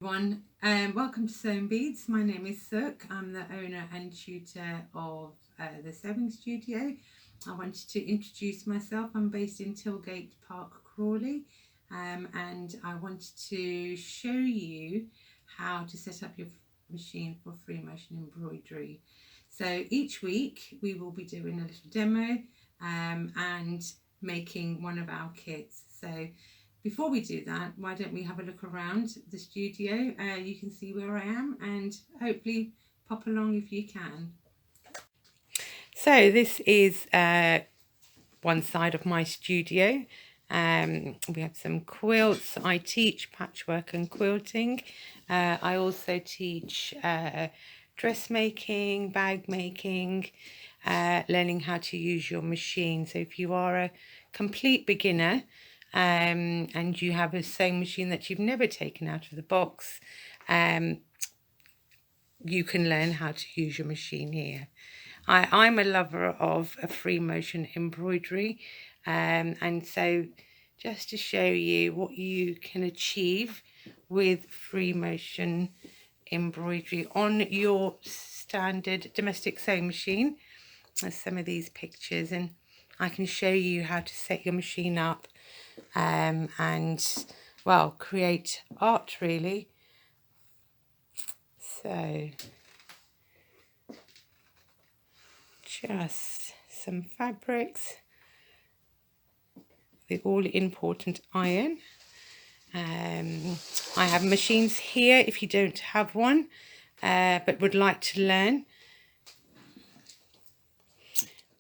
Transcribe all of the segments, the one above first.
Everyone, welcome to Sewing Beads. My name is Sook. I'm the owner and tutor of the sewing studio. I wanted to introduce myself. I'm based in Tilgate Park, Crawley, and I wanted to show you how to set up your machine for free motion embroidery. So each week we will be doing a little demo and making one of our kits. So before we do that, why don't we have a look around the studio? You can see where I am and hopefully pop along if you can. So this is one side of my studio. We have some quilts. I teach patchwork and quilting. I also teach dressmaking, bag making, learning how to use your machine. So if you are a complete beginner, and you have a sewing machine that you've never taken out of the box, you can learn how to use your machine here. I'm a lover of a free motion embroidery, and so just to show you what you can achieve with free motion embroidery on your standard domestic sewing machine, there's some of these pictures, and I can show you how to set your machine up and well, create art really. So just some fabrics, the all important iron. I have machines here if you don't have one but would like to learn.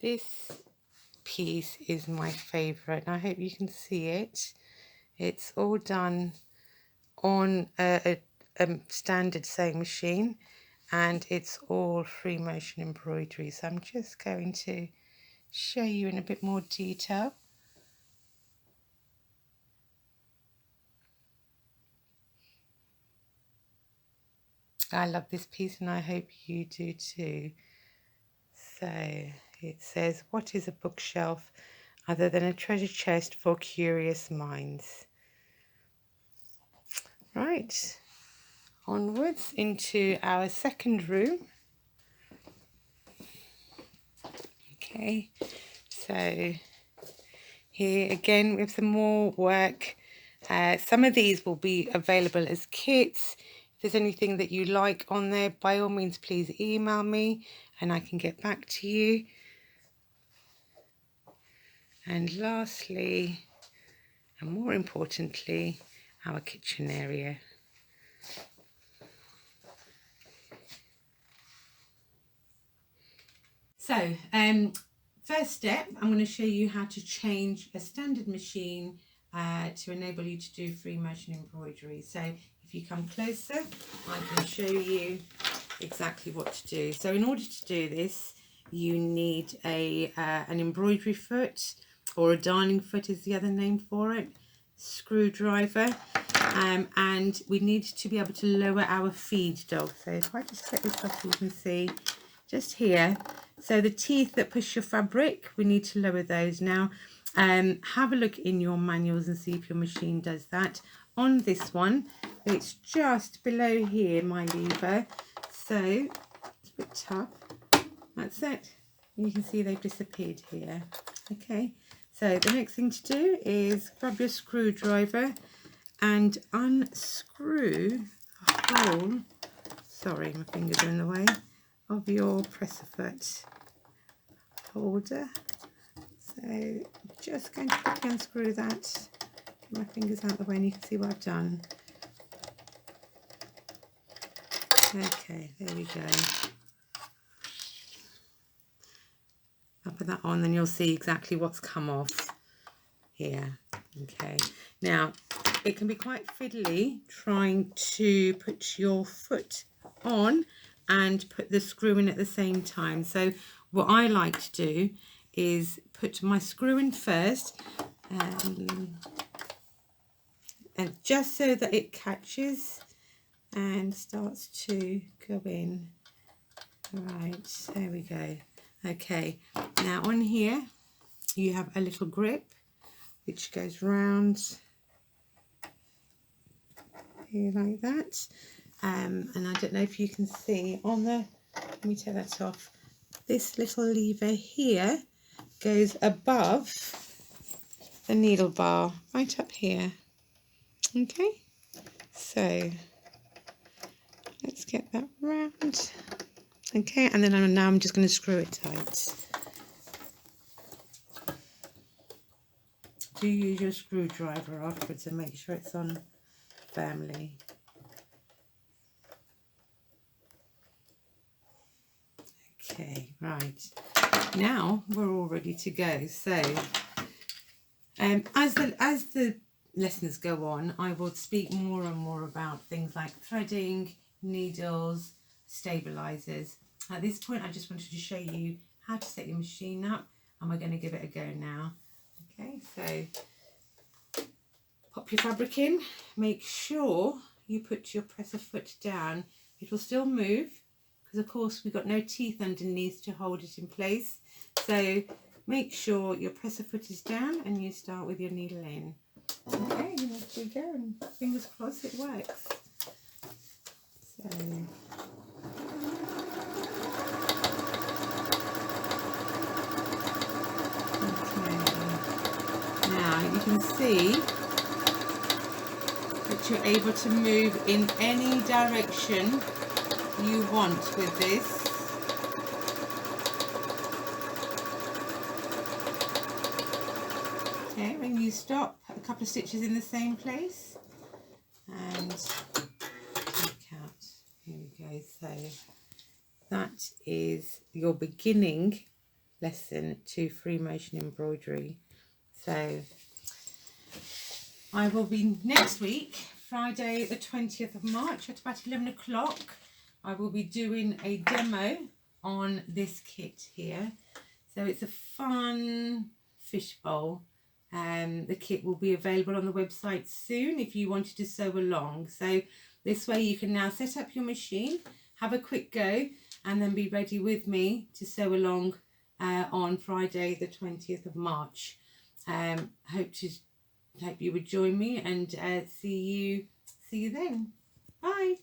This piece is my favorite. I hope you can see it. It's all done on a standard sewing machine, and it's all free motion embroidery. So I'm just going to show you in a bit more detail. I love this piece and I hope you do too. So it says, what is a bookshelf other than a treasure chest for curious minds? Right, onwards into our second room. Okay, so here again we have some more work. Some of these will be available as kits. If there's anything that you like on there, by all means please email me and I can get back to you. And lastly, and more importantly, our kitchen area. So first step, I'm going to show you how to change a standard machine to enable you to do free motion embroidery. So if you come closer, I can show you exactly what to do. So in order to do this, you need an embroidery foot, or a darning foot is the other name for it, screwdriver, and we need to be able to lower our feed dog. So if I just get this off, you can see just here. So the teeth that push your fabric, we need to lower those. Now have a look in your manuals and see if your machine does that. On this one, it's just below here, my lever, so it's a bit tough. That's it. You can see they've disappeared here. Okay, so the next thing to do is grab your screwdriver and unscrew the hole, sorry my fingers are in the way, of your presser foot holder. So just going to quickly unscrew that, get my fingers out of the way, and you can see what I've done. Okay, there we go. I'll put that on, then you'll see exactly what's come off here. Okay, now it can be quite fiddly trying to put your foot on and put the screw in at the same time. So what I like to do is put my screw in first, and just so that it catches and starts to go in. Right, there we go. Okay, now on here you have a little grip which goes round here like that. And I don't know if you can see on the, let me take that off, this little lever here goes above the needle bar, right up here. Okay, so let's get that round. Okay, and then now I'm just going to screw it tight. Do use your screwdriver afterwards and make sure it's on firmly. Okay, right. Now we're all ready to go. So, as the lessons go on, I will speak more and more about things like threading, needles, stabilizers. At this point, I just wanted to show you how to set your machine up, and we're going to give it a go now. Okay, so pop your fabric in. Make sure you put your presser foot down. It will still move because, of course, we've got no teeth underneath to hold it in place. So make sure your presser foot is down and you start with your needle in. Okay, and off we go, and fingers crossed it works. So now you can see that you're able to move in any direction you want with this. Okay, when you stop, a couple of stitches in the same place and take out. Here we go. So that is your beginning lesson to free motion embroidery. So I will be next week, Friday the 20th of March at about 11 o'clock. I will be doing a demo on this kit here. So it's a fun fishbowl. The kit will be available on the website soon if you wanted to sew along. So this way you can now set up your machine, have a quick go, and then be ready with me to sew along on Friday the 20th of March. Hope you would join me, and see you then. Bye.